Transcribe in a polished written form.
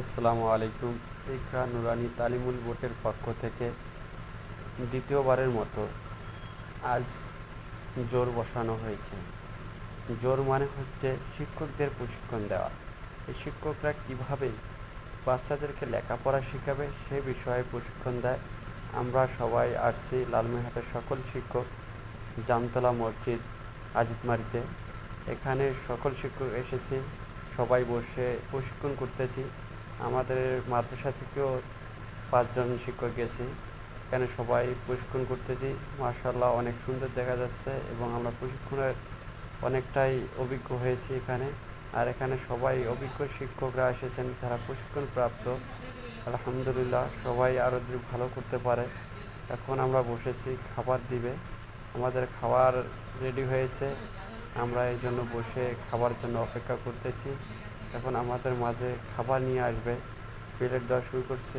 আসসালামু আলাইকুম। ইকরা নুরানি তালিমুল বোর্ডের পক্ষ থেকে দ্বিতীয়বারের মতো আজ জোর বসানো হয়েছে। জোর মানে হচ্ছে শিক্ষকদের প্রশিক্ষণ দেওয়া। এই শিক্ষকরা কীভাবে বাচ্চাদেরকে লেখাপড়া শেখাবে সে বিষয়ে প্রশিক্ষণ দেয়। আমরা সবাই আসছি লালমিনহাটের সকল শিক্ষক জামতলা মসজিদ আজিতমারিতে। এখানে সকল শিক্ষক এসেছি, সবাই বসে প্রশিক্ষণ করতেছি। আমাদের মাদ্রাসা থেকেও 5 জন শিক্ষক গেছি, এখানে সবাই প্রশিক্ষণ করতেছি। মাশাআল্লাহ অনেক সুন্দর দেখা যাচ্ছে এবং আমরা প্রশিক্ষণের অনেকটাই অভিজ্ঞ হয়েছি এখানে। আর এখানে সবাই অভিজ্ঞ শিক্ষকরা এসেছেন যারা প্রশিক্ষণ প্রাপ্ত। আলহামদুলিল্লাহ সবাই আরও যদি ভালো করতে পারে। এখন আমরা বসেছি, খাবার দিবে, আমাদের খাবার রেডি হয়েছে, আমরা এই জন্য বসে খাবার জন্য অপেক্ষা করতেছি। এখন আমাদের মাঝে খাবার নিয়ে আসবে, প্লেট দেওয়া শুরু করছে।